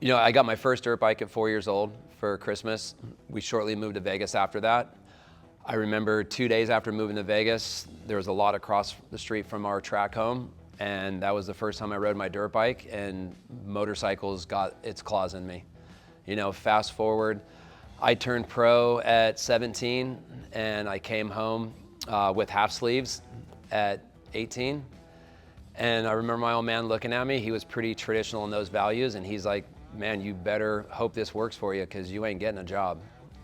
You know, I got my first dirt bike at 4 years old for Christmas. We shortly moved to Vegas after that. I remember 2 days after moving to Vegas, there was a lot across the street from our track home, and that was the first time I rode my dirt bike, and motorcycles got its claws in me. You know, fast forward, I turned pro at 17, and I came home with half sleeves at 18. And I remember my old man looking at me. He was pretty traditional in those values, and he's like, man, you better hope this works for you because you ain't getting a job.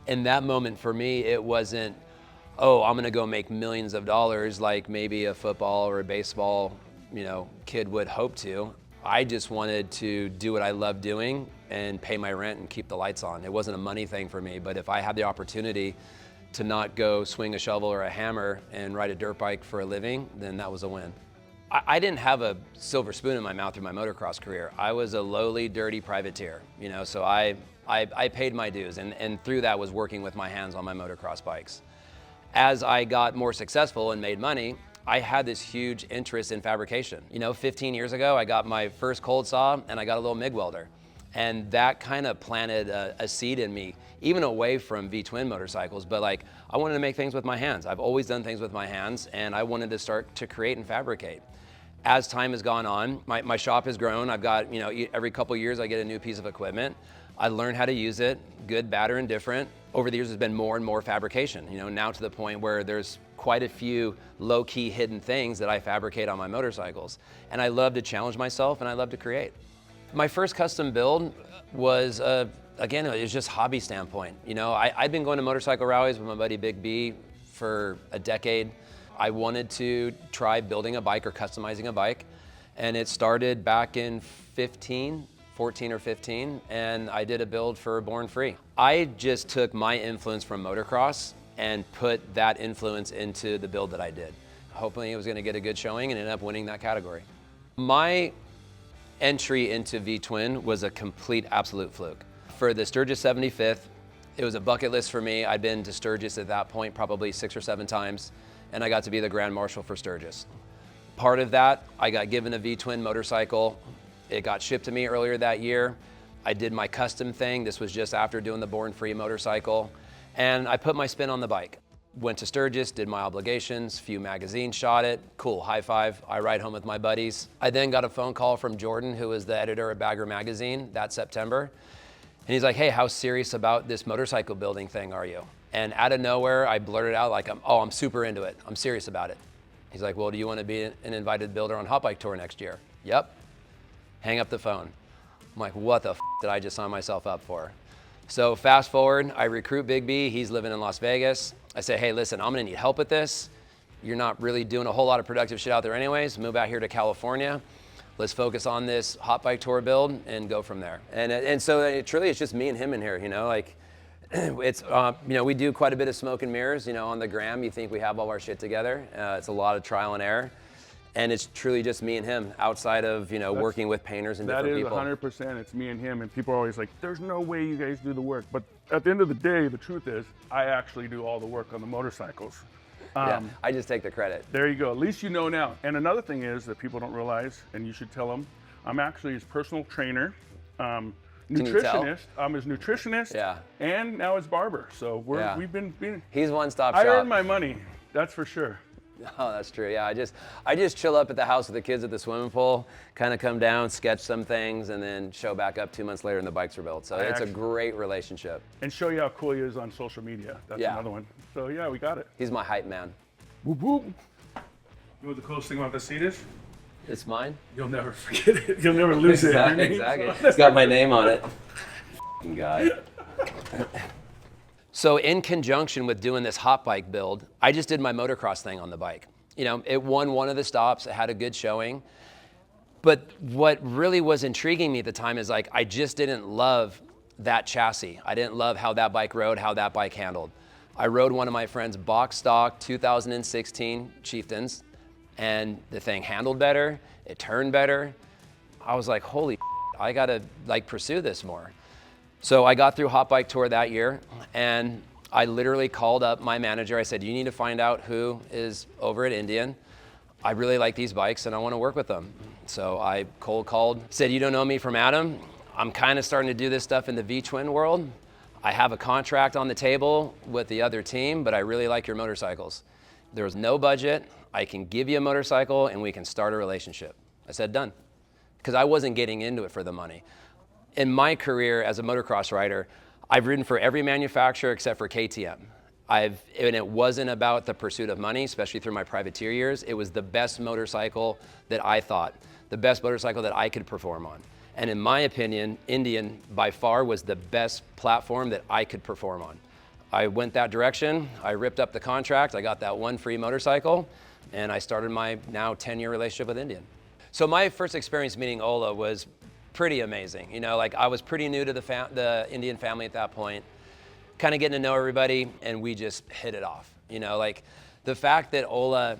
In that moment for me, it wasn't, oh, I'm gonna go make millions of dollars like maybe a football or a baseball, kid would hope to. I just wanted to do what I love doing and pay my rent and keep the lights on. It wasn't a money thing for me, but if I had the opportunity to not go swing a shovel or a hammer and ride a dirt bike for a living, then that was a win. I didn't have a silver spoon in my mouth through my motocross career. I was a lowly, dirty privateer, so I paid my dues, and through that was working with my hands on my motocross bikes. As I got more successful and made money, I had this huge interest in fabrication. 15 years ago, I got my first cold saw and I got a little MIG welder. And that kind of planted a seed in me, even away from V-twin motorcycles, but I wanted to make things with my hands. I've always done things with my hands, and I wanted to start to create and fabricate. As time has gone on, my shop has grown. I've got, every couple years I get a new piece of equipment. I learn how to use it, good, bad, or indifferent. Over the years, there's been more and more fabrication, now to the point where there's quite a few low-key hidden things that I fabricate on my motorcycles. And I love to challenge myself, and I love to create. My first custom build was, again, it was just hobby standpoint. I'd been going to motorcycle rallies with my buddy Big B for a decade. I wanted to try building a bike or customizing a bike, and it started back in 14 or 15, and I did a build for Born Free. I just took my influence from motocross and put that influence into the build that I did. Hopefully it was gonna get a good showing and ended up winning that category. My entry into V-twin was a complete absolute fluke. For the Sturgis 75th, it was a bucket list for me. I'd been to Sturgis at that point probably 6 or 7 times, and I got to be the Grand Marshal for Sturgis. Part of that, I got given a V-twin motorcycle. It got shipped to me earlier that year. I did my custom thing. This was just after doing the Born Free motorcycle, and I put my spin on the bike. Went to Sturgis, did my obligations, few magazines shot it. Cool, high five. I ride home with my buddies. I then got a phone call from Jordan, who was the editor of Bagger magazine that September. And he's like, hey, how serious about this motorcycle building thing are you? And out of nowhere, I blurted out like, I'm super into it. I'm serious about it. He's like, well, do you want to be an invited builder on Hot Bike Tour next year? Yep. Hang up the phone. I'm like, what the f did I just sign myself up for? So fast forward, I recruit Big B. He's living in Las Vegas. I say, hey, listen, I'm gonna need help with this. You're not really doing a whole lot of productive shit out there anyways. Move out here to California. Let's focus on this Hot Bike Tour build and go from there. And so it's just me and him in here, It's, we do quite a bit of smoke and mirrors, on the gram. You think we have all our shit together. It's a lot of trial and error. And it's truly just me and him outside of, working with painters and different people. That is 100%, it's me and him. And people are always like, there's no way you guys do the work. But at the end of the day, the truth is, I actually do all the work on the motorcycles. Yeah, I just take the credit. There you go, at least you know now. And another thing is that people don't realize, and you should tell them, I'm actually his personal trainer, nutritionist. I'm his nutritionist, yeah, and now his barber. So we've been he's one-stop shop. I earn my money, that's for sure. Oh, that's true. Yeah, I just chill up at the house with the kids at the swimming pool, kind of come down, sketch some things, and then show back up 2 months later and the bikes are built. So it's a great relationship. And show you how cool he is on social media. That's another one. So yeah, we got it. He's my hype man. Whoop whoop. You know what the coolest thing about the seat is? It's mine. You'll never forget it. You'll never lose it. Exactly. It's got my name on it. F***ing guy. So in conjunction with doing this hot bike build, I just did my motocross thing on the bike. It won one of the stops, it had a good showing. But what really was intriguing me at the time is I just didn't love that chassis. I didn't love how that bike rode, how that bike handled. I rode one of my friend's box stock 2016 Chieftains, and the thing handled better, it turned better. I was like, holy, I gotta pursue this more. So I got through Hot Bike Tour that year, and I literally called up my manager. I said, you need to find out who is over at Indian. I really like these bikes and I want to work with them. So I cold called, said, you don't know me from Adam? I'm kind of starting to do this stuff in the V-twin world. I have a contract on the table with the other team, but I really like your motorcycles. There was no budget. I can give you a motorcycle and we can start a relationship. I said, done. Because I wasn't getting into it for the money. In my career as a motocross rider, I've ridden for every manufacturer except for KTM. And it wasn't about the pursuit of money, especially through my privateer years. It was the best motorcycle that I thought, the best motorcycle that I could perform on. And in my opinion, Indian by far was the best platform that I could perform on. I went that direction, I ripped up the contract, I got that one free motorcycle, and I started my now 10-year relationship with Indian. So my first experience meeting Ola was pretty amazing. You know, like I was pretty new to the Indian family at that point, kind of getting to know everybody, and we just hit it off. You know, like the fact that Ola,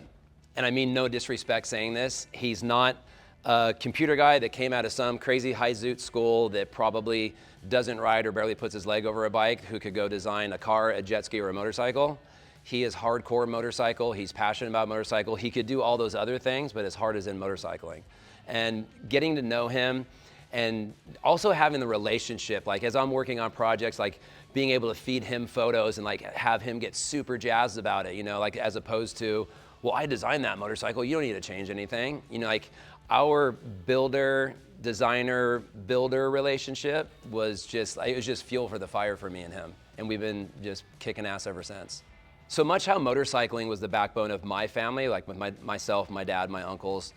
and I mean no disrespect saying this, he's not a computer guy that came out of some crazy high zoot school that probably doesn't ride or barely puts his leg over a bike, who could go design a car, a jet ski, or a motorcycle. He is hardcore motorcycle. He's passionate about motorcycle. He could do all those other things, but his heart is in motorcycling. And getting to know him and also having the relationship, like as I'm working on projects, like being able to feed him photos and like have him get super jazzed about it, you know, like as opposed to, well, I designed that motorcycle, you don't need to change anything. You know, like our builder, designer, builder relationship was just, it was just fuel for the fire for me and him. And we've been just kicking ass ever since. So much how motorcycling was the backbone of my family, like with myself, my dad, my uncles,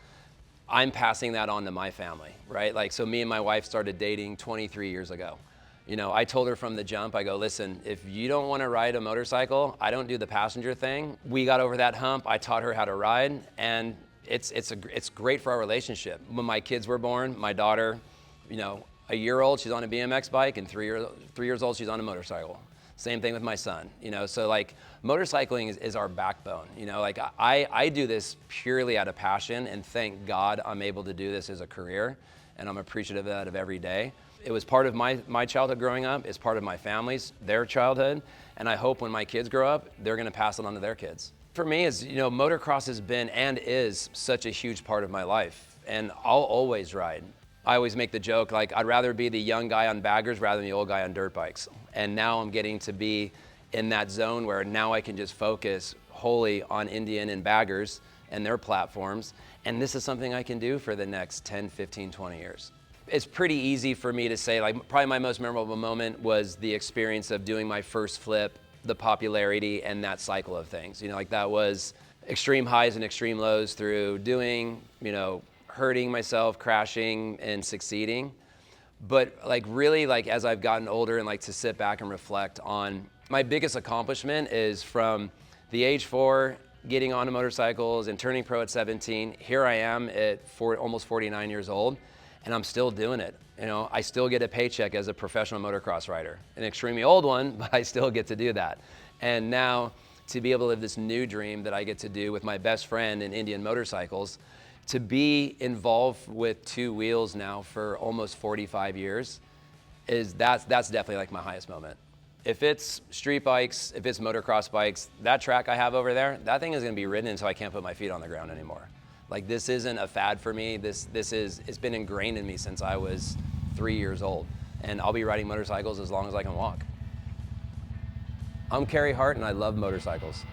I'm passing that on to my family, right? Like, so me and my wife started dating 23 years ago. You know, I told her from the jump, I go, listen, if you don't want to ride a motorcycle, I don't do the passenger thing. We got over that hump. I taught her how to ride, and it's great for our relationship. When my kids were born, my daughter, you know, a year old, she's on a BMX bike, and 3 years old, she's on a motorcycle. Same thing with my son, you know, so like motorcycling is our backbone, you know, like I do this purely out of passion, and thank God I'm able to do this as a career, and I'm appreciative of that of every day. It was part of my childhood growing up, it's part of my family's, their childhood, and I hope when my kids grow up, they're gonna pass it on to their kids. For me, is, you know, motocross has been and is such a huge part of my life, and I'll always ride. I always make the joke, like, I'd rather be the young guy on baggers rather than the old guy on dirt bikes. And now I'm getting to be in that zone where now I can just focus wholly on Indian and baggers and their platforms. And this is something I can do for the next 10, 15, 20 years. It's pretty easy for me to say, like, probably my most memorable moment was the experience of doing my first flip, the popularity, and that cycle of things. You know, like that was extreme highs and extreme lows through doing, you know, hurting myself, crashing, and succeeding. But like really, like as I've gotten older and like to sit back and reflect on my biggest accomplishment is from the age 4, getting onto motorcycles and turning pro at 17. Here I am at almost 49 years old, and I'm still doing it. You know, I still get a paycheck as a professional motocross rider, an extremely old one, but I still get to do that. And now to be able to live this new dream that I get to do with my best friend in Indian motorcycles, to be involved with 2 wheels now for almost 45 years, that's definitely like my highest moment. If it's street bikes, if it's motocross bikes, that track I have over there, that thing is gonna be ridden until I can't put my feet on the ground anymore. Like this isn't a fad for me. It's been ingrained in me since I was 3 years old. And I'll be riding motorcycles as long as I can walk. I'm Carey Hart, and I love motorcycles.